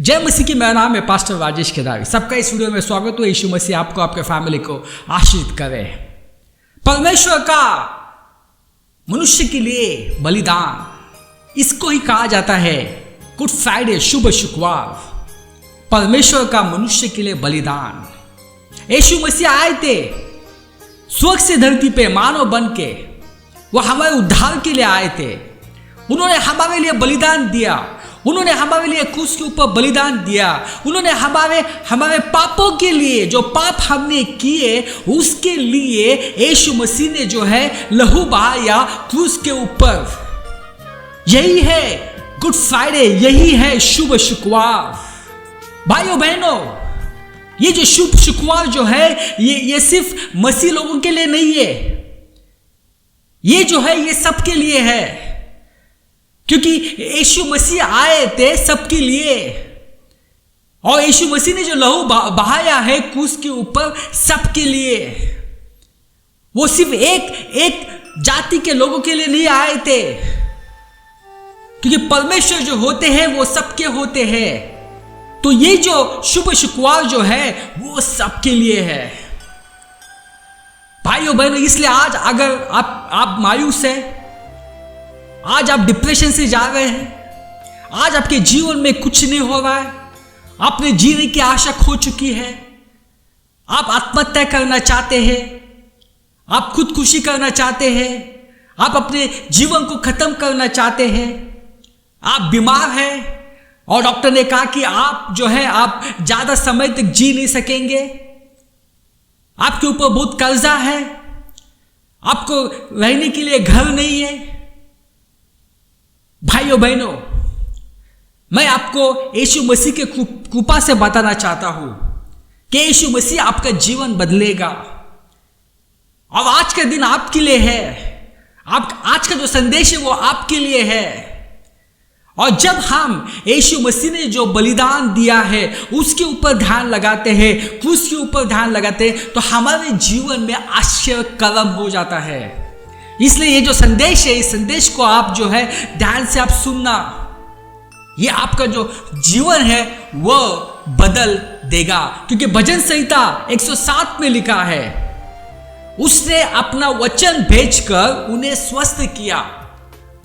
जय मसीह की। मेरा नाम है पास्टर राजेश केदारी। सबका इस वीडियो में स्वागत हो। यीशु मसीह आपको आपके फैमिली को आशीर्वाद करे। परमेश्वर का मनुष्य के लिए बलिदान, इसको ही कहा जाता है गुड फ्राइडे, शुभ शुक्रवार। परमेश्वर का मनुष्य के लिए बलिदान। यीशु मसीह आए थे स्वर्ग से धरती पे मानव बन के, वो हमारे उद्धार के लिए आए थे। उन्होंने हमारे लिए बलिदान दिया। उन्होंने हमारे लिए क्रूस के ऊपर बलिदान दिया। उन्होंने हमारे पापों के लिए, जो पाप हमने किए उसके लिए यीशु मसीह ने जो है लहू बहाया क्रूस के ऊपर। यही है गुड फ्राइडे, यही है शुभ शुक्रवार। भाइयों बहनों, ये जो शुभ शुक्रवार जो है ये सिर्फ मसीह लोगों के लिए नहीं है। ये जो है ये सबके लिए है, क्योंकि यीशु मसीह आए थे सबके लिए। और यीशु मसीह ने जो लहू बहाया है क्रूस के ऊपर सबके लिए। वो सिर्फ एक जाति के लोगों के लिए नहीं आए थे, क्योंकि परमेश्वर जो होते हैं वो सबके होते हैं। तो ये जो शुभ शुक्रवार जो है वो सबके लिए है। भाइयों बहनों, इसलिए आज अगर आप मायूस हैं, आज आप डिप्रेशन से जा रहे हैं, आज आपके जीवन में कुछ नहीं हो रहा है, आपने जीने की आशा खो चुकी है, आप आत्महत्या करना चाहते हैं, आप खुदकुशी करना चाहते हैं, आप अपने जीवन को खत्म करना चाहते हैं, आप बीमार हैं और डॉक्टर ने कहा कि आप जो है आप ज्यादा समय तक जी नहीं सकेंगे, आपके ऊपर बहुत कर्जा है, आपको रहने के लिए घर नहीं है। भाइयों बहनों, मैं आपको यीशु मसीह के कृपा से बताना चाहता हूं कि यीशु मसीह आपका जीवन बदलेगा। और आज का दिन आपके लिए है। आज का जो संदेश है वो आपके लिए है। और जब हम यीशु मसीह ने जो बलिदान दिया है उसके ऊपर ध्यान लगाते हैं, क्रूस के ऊपर ध्यान लगाते हैं, तो हमारे जीवन में आश्चर्य कर्म हो जाता है। इसलिए ये जो संदेश है, इस संदेश को आप जो है ध्यान से आप सुनना। ये आपका जो जीवन है वह बदल देगा, क्योंकि भजन संहिता 107 में लिखा है, उसने अपना वचन भेजकर उन्हें स्वस्थ किया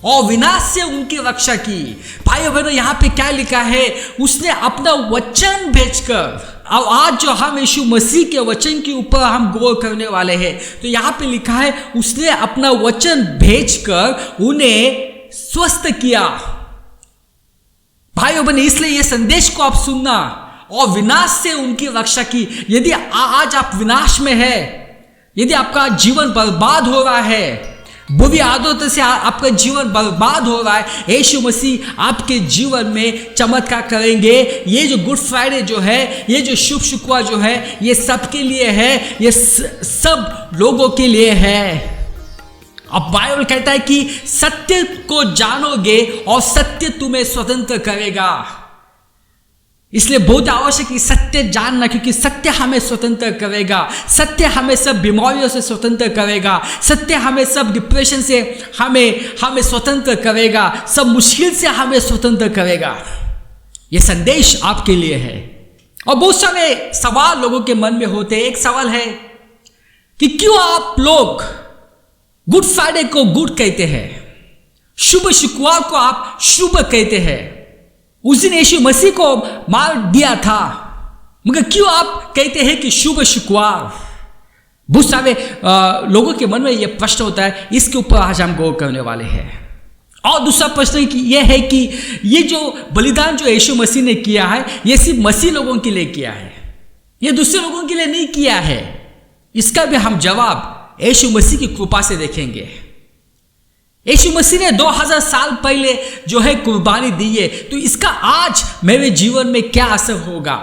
और विनाश से उनकी रक्षा की। भाइयों बहनों, यहां पे क्या लिखा है? उसने अपना वचन भेजकर। अब आज जो हम यीशु मसीह के वचन के ऊपर हम गौर करने वाले हैं, तो यहां पे लिखा है उसने अपना वचन भेजकर उन्हें स्वस्थ किया। भाइयों बहनों, इसलिए ये संदेश को आप सुनना और विनाश से उनकी रक्षा की। यदि आज आप विनाश में है, यदि आपका जीवन बर्बाद हो रहा है, बुरी आदतों से आपका जीवन बर्बाद हो रहा है, यीशु मसीह आपके जीवन में चमत्कार करेंगे। ये जो गुड फ्राइडे जो है, ये जो शुभ शुक्रवार जो है, ये सबके लिए है, ये सब लोगों के लिए है। अब बाइबल कहता है कि सत्य को जानोगे और सत्य तुम्हें स्वतंत्र करेगा। इसलिए बहुत आवश्यक है सत्य जानना, क्योंकि सत्य हमें स्वतंत्र करेगा। सत्य हमें सब बीमारियों से स्वतंत्र करेगा। सत्य हमें सब डिप्रेशन से हमें स्वतंत्र करेगा। सब मुश्किल से हमें स्वतंत्र करेगा। यह संदेश आपके लिए है। और बहुत सारे सवाल लोगों के मन में होते हैं। एक सवाल है कि क्यों आप लोग गुड फ्राइडे को गुड कहते हैं, शुभ शुक्रवार को आप शुभ कहते हैं। उस दिन यीशु मसीह को मार दिया था, मगर क्यों आप कहते हैं कि शुभ शुक्रवार? बहुत सारे लोगों के मन में यह प्रश्न होता है। इसके ऊपर आज हम गौर करने वाले हैं। और दूसरा प्रश्न यह है कि ये जो बलिदान जो यीशु मसीह ने किया है, यह सिर्फ मसीह लोगों के लिए किया है, यह दूसरे लोगों के लिए नहीं किया है। इसका भी हम जवाब यीशु मसीह की कृपा से देखेंगे। यीशु मसीह ने 2000 साल पहले जो है कुर्बानी दी है, तो इसका आज मेरे जीवन में क्या असर होगा?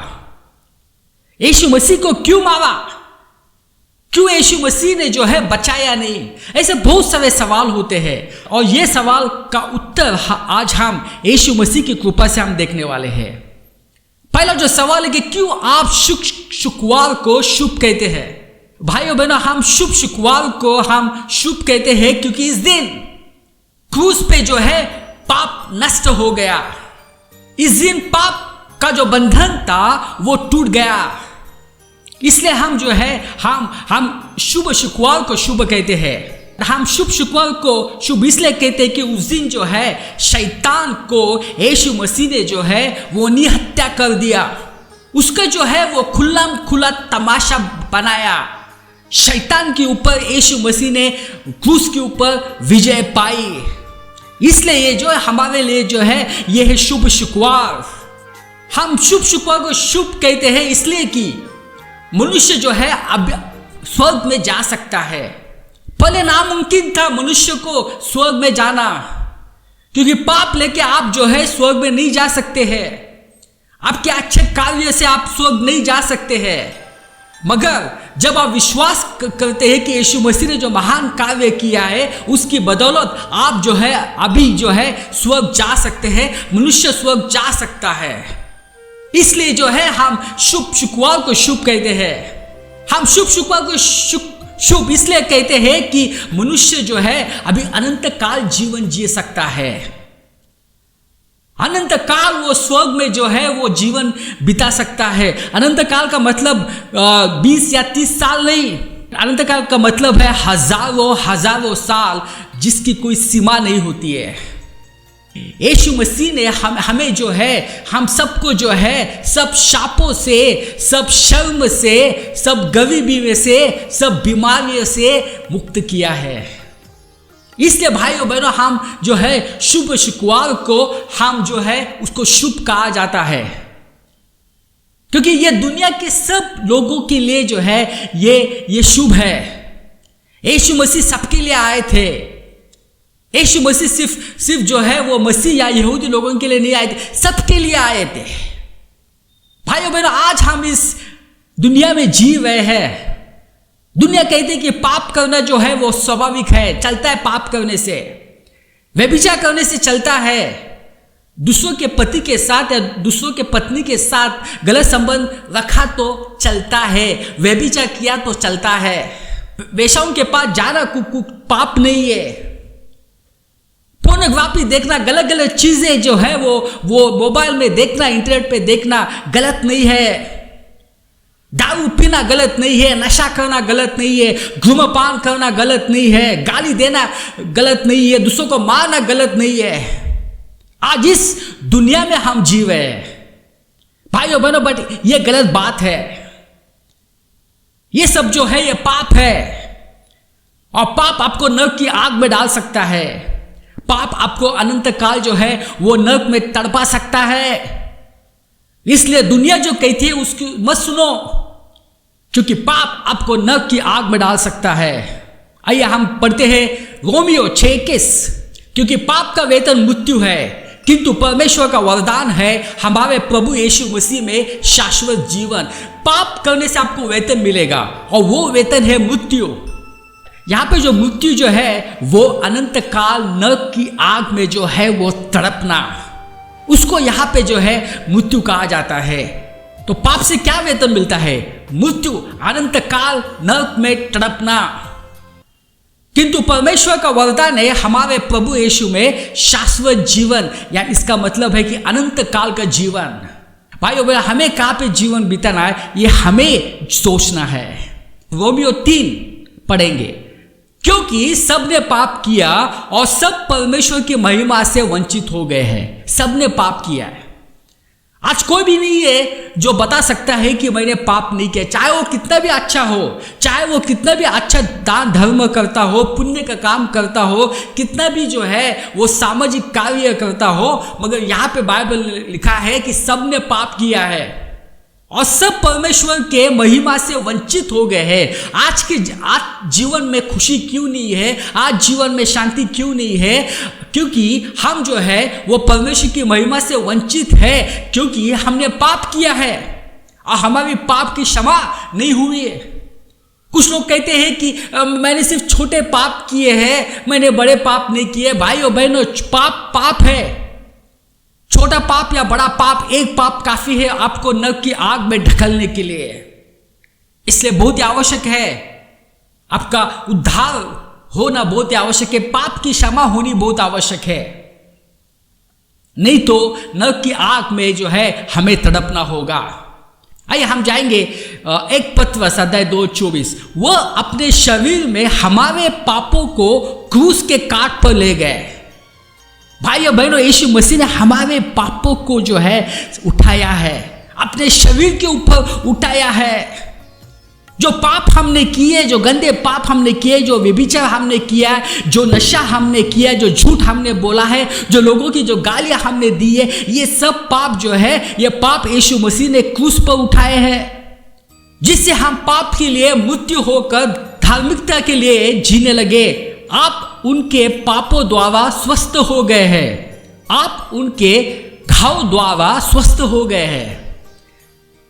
यीशु मसीह को क्यों मारा? क्यों यीशु मसीह ने जो है बचाया नहीं? ऐसे बहुत सारे सवाल होते हैं, और ये सवाल का उत्तर आज हम यीशु मसीह की कृपा से हम देखने वाले हैं। पहला जो सवाल है कि क्यों आप शुक्रवार को शुभ कहते हैं? भाइयों बहनों, हम शुभ शुक्रवार को हम शुभ कहते हैं क्योंकि इस दिन क्रूस पे जो है पाप नष्ट हो गया। इस दिन पाप का जो बंधन था वो टूट गया। इसलिए हम जो है हम शुभ शुक्रवार को शुभ कहते हैं। हम शुभ शुक्रवार को शुभ इसलिए कहते हैं कि उस दिन जो है शैतान को यीशु मसीह ने जो है वो निहत्या कर दिया। उसका जो है वो खुला तमाशा बनाया। शैतान के ऊपर यीशु मसीह ने क्रूस के ऊपर विजय पाई। इसलिए ये जो है हमारे लिए जो है ये है शुभ शुक्रवार। हम शुभ शुक्रवार को शुभ कहते हैं इसलिए कि मनुष्य जो है अब स्वर्ग में जा सकता है। पहले नामुमकिन था मनुष्य को स्वर्ग में जाना, क्योंकि पाप लेके आप जो है स्वर्ग में नहीं जा सकते हैं। आपके अच्छे कार्य से आप स्वर्ग नहीं जा सकते हैं। मगर जब आप विश्वास करते हैं कि यीशु मसीह ने जो महान कार्य किया है उसकी बदौलत आप जो है अभी जो है स्वर्ग जा सकते हैं। मनुष्य स्वर्ग जा सकता है। इसलिए जो है हम शुभ शुक्रवार को शुभ कहते हैं। हम शुभ शुक्रवार को शुभ इसलिए कहते हैं कि मनुष्य जो है अभी अनंत काल जीवन जी सकता है। अनंत काल वो स्वर्ग में जो है वो जीवन बिता सकता है। अनंत काल का मतलब 20 या 30 साल नहीं। अनंत काल का मतलब है हजारों साल, जिसकी कोई सीमा नहीं होती है। यीशु मसीह ने हमें जो है हम सबको जो है सब शापों से, सब शर्म से, सब गरीबी में से, सब बीमारियों से मुक्त किया है। इसलिए भाइयों बहनों हम जो है शुभ शुक्रवार को हम जो है उसको शुभ कहा जाता है, क्योंकि ये दुनिया के सब लोगों के लिए जो है ये शुभ है। यीशु मसीह सबके लिए आए थे। यीशु मसीह सिर्फ जो है वो मसीह या यहूदी लोगों के लिए नहीं आए थे, सबके लिए आए थे। भाइयों बहनों आज हम इस दुनिया में जी रहे हैं। दुनिया कहती है कि पाप करना जो है वो स्वाभाविक है, चलता है पाप करने से, व्यभिचार करने से चलता है, दूसरों के पति के साथ या दूसरों के पत्नी के साथ गलत संबंध रखा तो चलता है, व्यभिचार किया तो चलता है, वेश्याओं के पास जाना पाप नहीं है, पोर्नोग्राफी देखना, गलत चीजें जो है वो मोबाइल में देखना, इंटरनेट पे देखना गलत नहीं है, दारू पीना गलत नहीं है, नशा करना गलत नहीं है, धूम्रपान करना गलत नहीं है, गाली देना गलत नहीं है, दूसरों को मारना गलत नहीं है। आज इस दुनिया में हम जी रहे हैं भाइयों बहनों, बट ये गलत बात है। ये सब जो है ये पाप है, और पाप आपको नरक की आग में डाल सकता है। पाप आपको अनंत काल जो है वो नरक में तड़पा सकता है। इसलिए दुनिया जो कहती है उसकी मत सुनो, क्योंकि पाप आपको नरक की आग में डाल सकता है। आइए हम पढ़ते हैं रोमियो 6:21, क्योंकि पाप का वेतन मृत्यु है, किंतु परमेश्वर का वरदान है हमारे प्रभु यीशु मसीह में शाश्वत जीवन। पाप करने से आपको वेतन मिलेगा, और वो वेतन है मृत्यु। यहाँ पे जो मृत्यु जो है वो अनंत काल नरक की आग में जो है वो तड़पना, उसको यहाँ पे जो है मृत्यु कहा जाता है। तो पाप से क्या वेतन मिलता है? मृत्यु, अनंत काल नरक में तड़पना। किंतु परमेश्वर का वरदान है हमारे प्रभु यीशु में शाश्वत जीवन, या इसका मतलब है कि अनंत काल का जीवन। भाइयों बहनों, हमें कहाँ पे जीवन बिताना है ये हमें सोचना है। रोमियो 3 पढ़ेंगे, क्योंकि सबने पाप किया और सब परमेश्वर की महिमा से वंचित हो गए हैं। सबने पाप किया है। आज कोई भी नहीं है जो बता सकता है कि मैंने पाप नहीं किया, चाहे वो कितना भी अच्छा हो, चाहे वो कितना भी अच्छा दान धर्म करता हो, पुण्य का काम करता हो, कितना भी जो है वो सामाजिक कार्य करता हो, मगर यहाँ पे बाइबल लिखा है कि सबने पाप किया है और सब परमेश्वर के महिमा से वंचित हो गए हैं। आज जीवन में खुशी क्यों नहीं है? आज जीवन में शांति क्यों नहीं है? क्योंकि हम जो है वो परमेश्वर की महिमा से वंचित है, क्योंकि हमने पाप किया है और हमारी पाप की क्षमा नहीं हुई है। कुछ लोग कहते हैं कि मैंने सिर्फ छोटे पाप किए हैं, मैंने बड़े पाप नहीं किए। भाइयों बहनों, पाप है। छोटा पाप या बड़ा पाप, एक पाप काफी है आपको नरक की आग में ढकलने के लिए। इसलिए बहुत ही आवश्यक है, आपका उद्धार होना बहुत ही आवश्यक है, पाप की क्षमा होनी बहुत आवश्यक है। नहीं तो नरक की आग में जो है हमें तड़पना होगा। आइए हम जाएंगे 1 पत्रस अध्याय 2:24। वह अपने शरीर में हमारे पापों को क्रूस के काट पर ले गए। भाइयों बहनों, यीशु मसीह ने हमारे पापों को जो है उठाया है, अपने शरीर के ऊपर उठाया है। जो पाप हमने किए, जो गंदे पाप हमने किए, जो व्यभिचार हमने किया है, जो नशा हमने किया है, जो झूठ हमने बोला है, जो लोगों की जो गालियां हमने दी है, ये सब पाप जो है, ये पाप यीशु मसीह ने क्रूस पर उठाए हैं, जिससे हम पाप के लिए मृत्यु होकर धार्मिकता के लिए जीने लगे। आप उनके पापों द्वारा स्वस्थ हो गए हैं, आप उनके घाव द्वारा स्वस्थ हो गए हैं।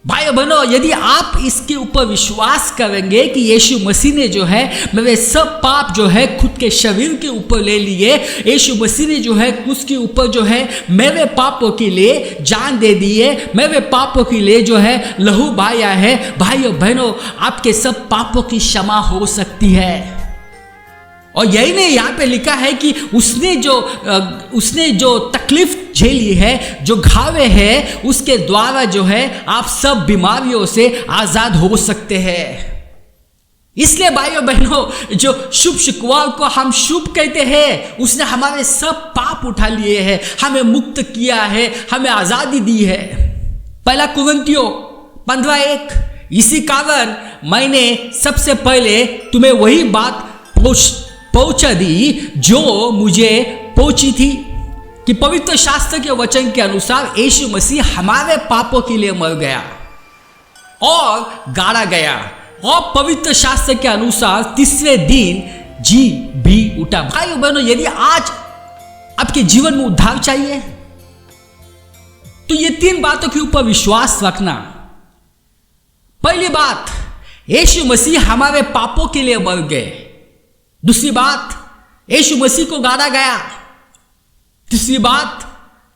भाई बहनों, यदि आप इसके ऊपर विश्वास करेंगे कि यीशु मसीह ने जो है मेरे सब पाप जो है खुद के शरीर के ऊपर ले लिए, यीशु मसीह ने जो है उसके ऊपर जो है मेरे पापों के लिए जान दे दी है, मेरे पापों के लिए जो है लहू बहाया है, भाइयों बहनों, आपके सब पापों की क्षमा हो सकती है। और यही नहीं, यहाँ पे लिखा है कि उसने जो तकलीफ झेली है, जो घावे हैं, उसके द्वारा जो है आप सब बीमारियों से आजाद हो सकते हैं। इसलिए भाइयों बहनों, जो शुभ शुक्रवार को हम शुभ कहते हैं, उसने हमारे सब पाप उठा लिए हैं, हमें मुक्त किया है, हमें आजादी दी है। 1 कुरिन्थियों 15:1। इसी कारण मैंने सबसे पहले तुम्हें वही बात पहुंचा दी जो मुझे पहुंची थी, कि पवित्र शास्त्र के वचन के अनुसार यीशु मसीह हमारे पापों के लिए मर गया और गाड़ा गया, और पवित्र शास्त्र के अनुसार तीसरे दिन जी भी उठा। भाइयों बहनों, यदि आज आपके जीवन में उद्धार चाहिए तो ये 3 बातों के ऊपर विश्वास रखना। पहली बात, यीशु मसीह हमारे पापों के लिए मर गए। दूसरी बात, यीशु मसीह को गाड़ा गया। तीसरी बात,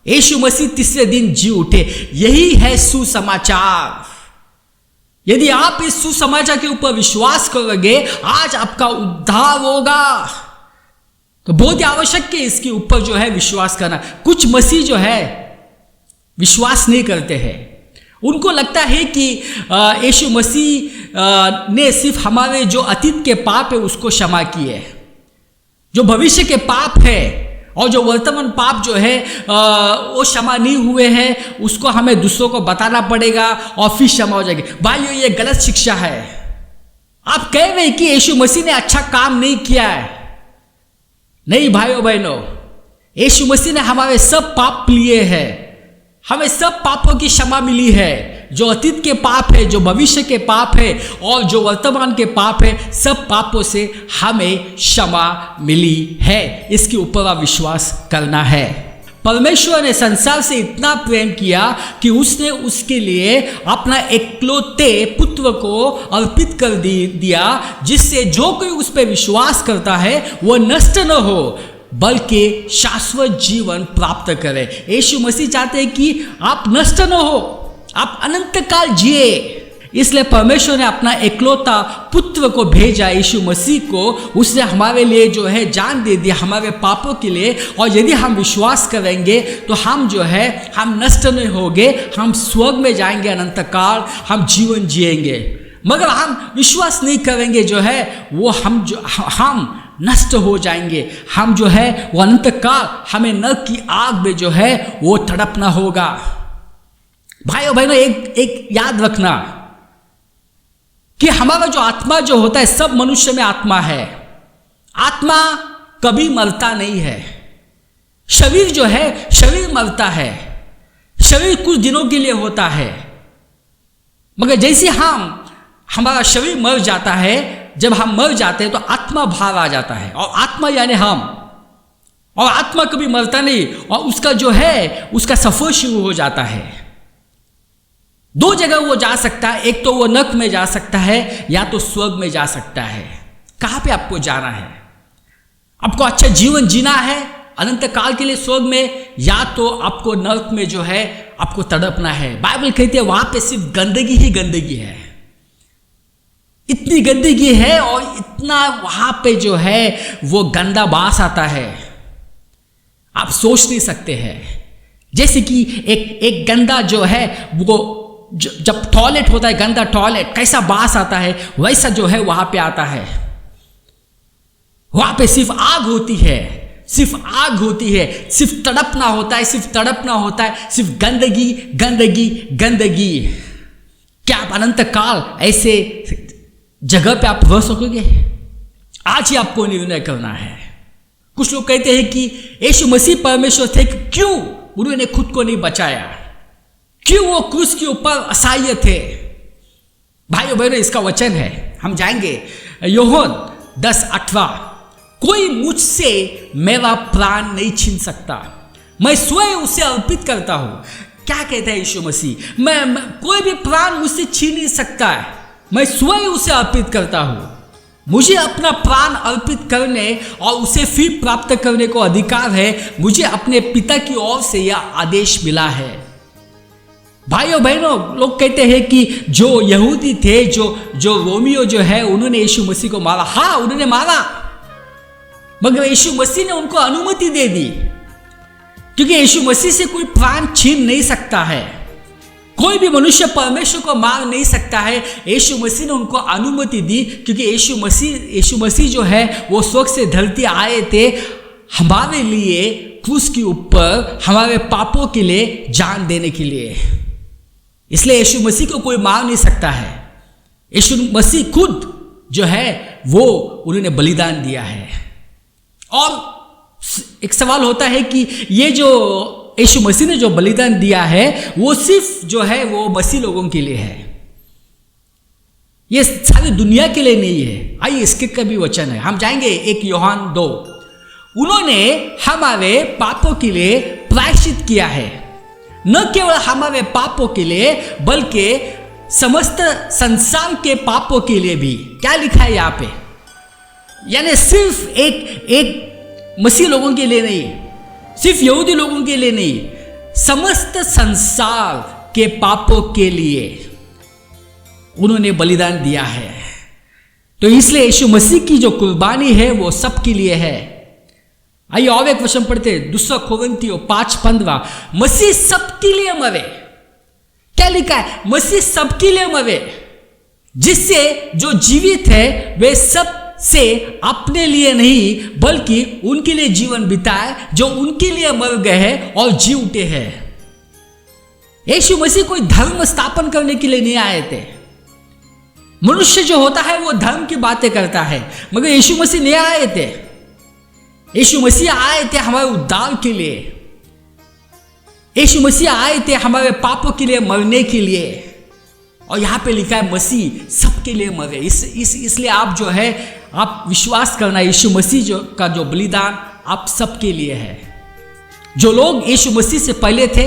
यीशु मसीह तीसरे दिन जी उठे। यही है सुसमाचार। यदि आप इस सुसमाचार के ऊपर विश्वास करोगे, आज आपका उद्धार होगा। तो बहुत ही आवश्यक है इसके ऊपर जो है विश्वास करना। कुछ मसीह जो है विश्वास नहीं करते हैं, उनको लगता है कि यीशु मसीह ने सिर्फ हमारे जो अतीत के पाप है उसको क्षमा किए, जो भविष्य के पाप है और जो वर्तमान पाप जो है वो क्षमा नहीं हुए हैं, उसको हमें दूसरों को बताना पड़ेगा और फिर क्षमा हो जाएगी। भाइयों, ये गलत शिक्षा है। आप कह रहे हैं कि यीशु मसीह ने अच्छा काम नहीं किया है। नहीं भाइयों बहनों, यीशु मसीह ने हमारे सब पाप लिए हैं, हमें सब पापों की क्षमा मिली है। जो अतीत के पाप है, जो भविष्य के पाप है और जो वर्तमान के पाप है, सब पापों से हमें क्षमा मिली है। इसके ऊपर आप विश्वास करना है। परमेश्वर ने संसार से इतना प्रेम किया कि उसने उसके लिए अपना एकलौते पुत्र को अर्पित कर दिया, जिससे जो कोई उस पर विश्वास करता है वह नष्ट न हो बल्कि शाश्वत जीवन प्राप्त करें। यीशु मसीह चाहते हैं कि आप नष्ट न हो, आप अनंत काल जिए। इसलिए परमेश्वर ने अपना एकलौता पुत्र को भेजा, यीशु मसीह को। उसने हमारे लिए जो है जान दे दी हमारे पापों के लिए। और यदि हम विश्वास करेंगे तो हम जो है हम नष्ट नहीं होंगे, हम स्वर्ग में जाएंगे, अनंत काल हम जीवन जिएंगे। मगर हम विश्वास नहीं करेंगे जो है वो हम नष्ट हो जाएंगे। हम जो है वो अनंत काल हमें नरक की आग में जो है वो तड़पना होगा। भाइयों बहनों, एक याद रखना कि हमारा जो आत्मा जो होता है, सब मनुष्य में आत्मा है। आत्मा कभी मरता नहीं है। शरीर जो है, शरीर मरता है, शरीर कुछ दिनों के लिए होता है। मगर जैसे हमारा शरीर मर जाता है, जब हम मर जाते हैं तो आत्मा बाहर आ जाता है, और आत्मा यानी हम। और आत्मा कभी मरता नहीं, और उसका जो है उसका सफर शुरू हो जाता है। 2 जगह वो जा सकता है, एक तो वो नरक में जा सकता है या तो स्वर्ग में जा सकता है। कहाँ पे आपको जाना है? आपको अच्छा जीवन जीना है अनंत काल के लिए स्वर्ग में, या तो आपको नरक में जो है आपको तड़पना है। बाइबल कहती है वहां पे सिर्फ गंदगी ही गंदगी है। इतनी गंदगी है और इतना वहां पे जो है वो गंदा बास आता है, आप सोच नहीं सकते हैं। जैसे कि एक गंदा जो है वो जब टॉयलेट होता है, गंदा टॉयलेट, कैसा बास आता है, वैसा जो है वहां पे आता है। वहां पे सिर्फ आग होती है, सिर्फ आग होती है, सिर्फ तड़पना होता है, सिर्फ तड़पना होता है, सिर्फ गंदगी गंदगी गंदगी। क्या आप अनंत काल ऐसे जगह पे आप रह सकोगे? आज ही आपको निर्णय करना है। कुछ लोग कहते हैं कि यीशु मसीह परमेश्वर थे, क्यों उन्होंने खुद को नहीं बचाया, क्यों वो क्रूस के ऊपर असहाय थे? भाइयों बहनों, इसका वचन है, हम जाएंगे यूहन्ना 10:18, कोई मुझसे मेरा प्राण नहीं छीन सकता, मैं स्वयं उसे अर्पित करता हूं। क्या कहता है यीशु मसीह? मैं कोई भी प्राण मुझसे छीन नहीं सकता है, मैं स्वयं उसे अर्पित करता हूं। मुझे अपना प्राण अर्पित करने और उसे फिर प्राप्त करने को अधिकार है। मुझे अपने पिता की ओर से यह आदेश मिला है। भाइयों बहनों, लोग कहते हैं कि जो यहूदी थे, जो रोमियो जो है, उन्होंने यीशु मसीह को मारा। हाँ, उन्होंने मारा, मगर यीशु मसीह ने उनको अनुमति दे दी, क्योंकि यीशु मसीह से कोई प्राण छीन नहीं सकता है। कोई भी मनुष्य परमेश्वर को मार नहीं सकता है। यीशु मसीह ने उनको अनुमति दी, क्योंकि यीशु मसीह जो है वो स्वर्ग से धरती आए थे हमारे लिए, क्रूस के ऊपर हमारे पापों के लिए जान देने के लिए। इसलिए यीशु मसीह को कोई मार नहीं सकता है। यीशु मसीह खुद जो है वो उन्होंने बलिदान दिया है। और एक सवाल होता है कि ये जो यीशु मसीह ने जो बलिदान दिया है वो सिर्फ जो है वो मसीह लोगों के लिए है, ये सारी दुनिया के लिए नहीं है। आइए इसके का भी वचन है, हम जाएंगे 1 यूहन्ना 2। उन्होंने हमारे पापों के लिए प्रायश्चित किया है, न केवल हमारे पापों के लिए बल्कि समस्त संसार के पापों के लिए भी। क्या लिखा है यहाँ पे? यानी सिर्फ एक मसीह लोगों के लिए नहीं, सिर्फ यहूदी लोगों के लिए नहीं, समस्त संसार के पापों के लिए उन्होंने बलिदान दिया है। तो इसलिए यीशु मसीह की जो कुर्बानी है वो सबके लिए है। आइए और एक वचन पढ़ते हैं, 2 कोरिन्थियों 5:15, मसीह सबके लिए मरे। क्या लिखा है? मसीह सबके लिए मरे, जिससे जो जीवित है वे सब से अपने लिए नहीं बल्कि उनके लिए जीवन बिताए जो उनके लिए मर गए हैं और जी उठे हैं। यीशु मसीह कोई धर्म स्थापन करने के लिए नहीं आए थे। मनुष्य जो होता है वो धर्म की बातें करता है, मगर यीशु मसीह नहीं आए थे। यीशु मसीह आए थे हमारे उद्धार के लिए। यीशु मसीह आए थे हमारे पापों के लिए मरने के लिए। और यहां पे लिखा है मसीह सबके लिए मरे। इसलिए आप जो है आप विश्वास करना, यीशु मसीह का जो बलिदान आप सबके लिए है। जो लोग यीशु मसीह से पहले थे,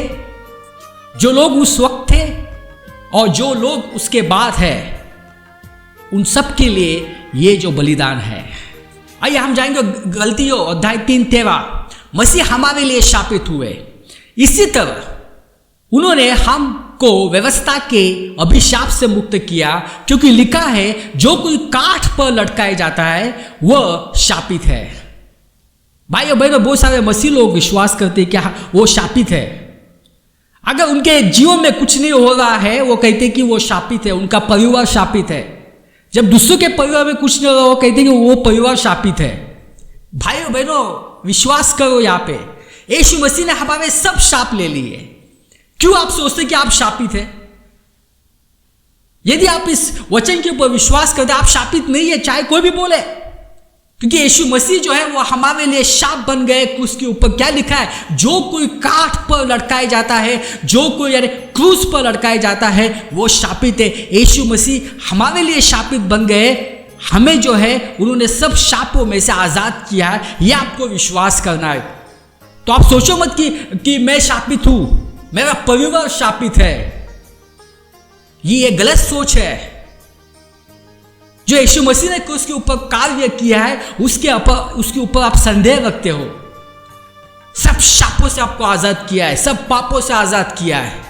जो लोग उस वक्त थे और जो लोग उसके बाद है, उन सब के लिए ये जो बलिदान है। आइए हम जाएंगे गलतियों अध्याय 3:13, मसीह हमारे लिए शापित हुए, इसी तरह उन्होंने हमको व्यवस्था के अभिशाप से मुक्त किया, क्योंकि लिखा है जो कोई काठ पर लटकाया जाता है वह शापित है। भाइयों बहनों, बहुत सारे मसीह लोग विश्वास करते हैं कि वो शापित है। अगर उनके जीवन में कुछ नहीं हो रहा है वो कहते कि वो शापित है, उनका परिवार शापित है। जब दूसरों के परिवार में कुछ नहीं हो रहा वो कहते कि वो परिवार शापित है। भाइयों बहनों, विश्वास करो, यहाँ पे यीशु मसीह ने हमारे सब शाप ले लिए। क्यों आप सोचते कि आप शापित हैं? यदि आप इस वचन के ऊपर विश्वास करते आप शापित नहीं है, चाहे कोई भी बोले, क्योंकि यीशु मसीह जो है वो हमारे लिए शाप बन गए क्रूस के ऊपर। क्या लिखा है? जो कोई काठ पर लटकाया जाता है, जो कोई यानी क्रूस पर लटकाया जाता है वो शापित है। यीशु मसीह हमारे लिए शापित बन गए, हमें जो है उन्होंने सब शापों में से आजाद किया है। यह आपको विश्वास करना है। तो आप सोचो मत कि मैं शापित हूं, मेरा परिवार शापित है। ये गलत सोच है। जो यीशु मसीह ने उसके ऊपर कार्य किया है उसके ऊपर आप संदेह रखते हो। सब शापों से आपको आजाद किया है, सब पापों से आजाद किया है।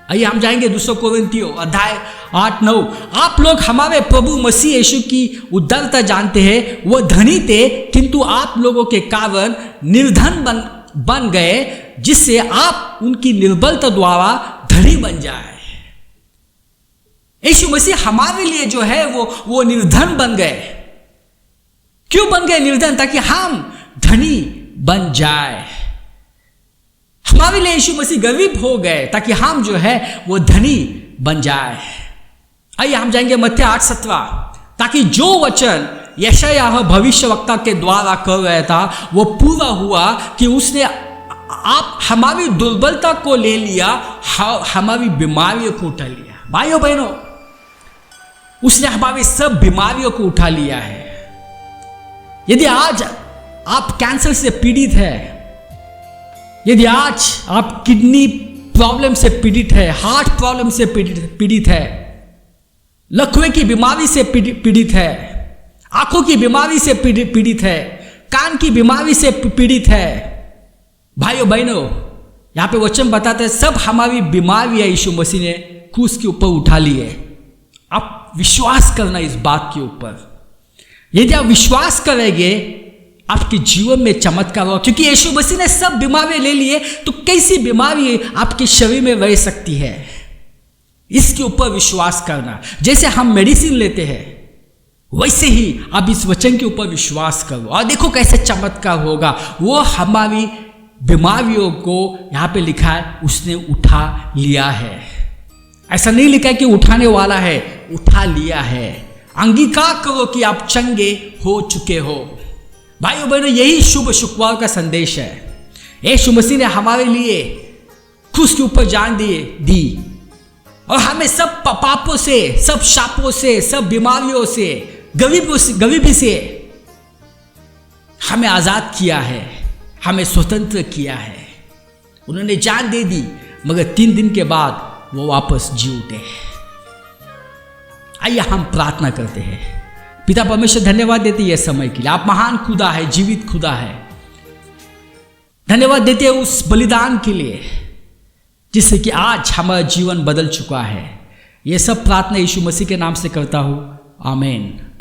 आइए हम जाएंगे 2 कोरिन्थियों अध्याय 8-9। आप लोग हमारे प्रभु मसीह यीशु की उदारता जानते हैं। वह धनी थे किंतु आप लोगों के कारण निर्धन बन गए जिससे आप उनकी निर्बलता द्वारा धनी बन जाए। यीशु मसीह हमारे लिए जो है वो निर्धन बन गए। क्यों बन गए निर्धन? ताकि हम धनी बन जाए। हमारे लिए यीशु मसीह गरीब हो गए ताकि हम जो है वो धनी बन जाए। आइए हम जाएंगे मत्ती 8:17, ताकि जो वचन यशायाह भविष्यवक्ता के द्वारा कर रहा था वो पूरा हुआ कि उसने आप हमारी दुर्बलता को ले लिया, हमारी बीमारियों को उठा लिया। भाइयों बहनों, उसने हमारी सब बीमारियों को उठा लिया है। यदि आज आप कैंसर से पीड़ित है, यदि आज आप किडनी प्रॉब्लम से पीड़ित है, हार्ट प्रॉब्लम से पीड़ित है, लकवे की बीमारी से पीड़ित है, आंखों की बीमारी से पीड़ित है, कान की बीमारी से पीड़ित है, भाइयों बहनों, यहां पे वचन बताते हैं सब हमारी बीमारियां यीशु मसीह ने क्रूस के ऊपर उठा ली है। आप विश्वास करना इस बात के ऊपर। यदि आप विश्वास करेंगे आपके जीवन में चमत्कार होगा, क्योंकि यीशु मसीह ने सब बीमारियां ले लिए, तो कैसी बीमारी आपके शरीर में रह सकती है? इसके ऊपर विश्वास करना। जैसे हम मेडिसिन लेते हैं वैसे ही आप इस वचन के ऊपर विश्वास करो और देखो कैसे चमत्कार होगा। वो हमारी बीमारियों को यहां पे लिखा है उसने उठा लिया है। ऐसा नहीं लिखा है कि उठाने वाला है, उठा लिया है। अंगीकार करो कि आप चंगे हो चुके हो। भाइयों बहनों, यही शुभ शुक्रवार का संदेश है। यीशु मसीह ने हमारे लिए क्रूस के ऊपर जान दी और हमें सब पापों से, सब शापों से, सब बीमारियों से, गरीबी से हमें आजाद किया है, हमें स्वतंत्र किया है। उन्होंने जान दे दी, मगर 3 दिन के बाद वो वापस जी उठे। आइए हम प्रार्थना करते हैं। पिता परमेश्वर, धन्यवाद देते यह समय के लिए। आप महान खुदा है, जीवित खुदा है। धन्यवाद देते हैं उस बलिदान के लिए जिससे कि आज हमारा जीवन बदल चुका है। यह सब प्रार्थना यीशु मसीह के नाम से करता हूं, आमीन।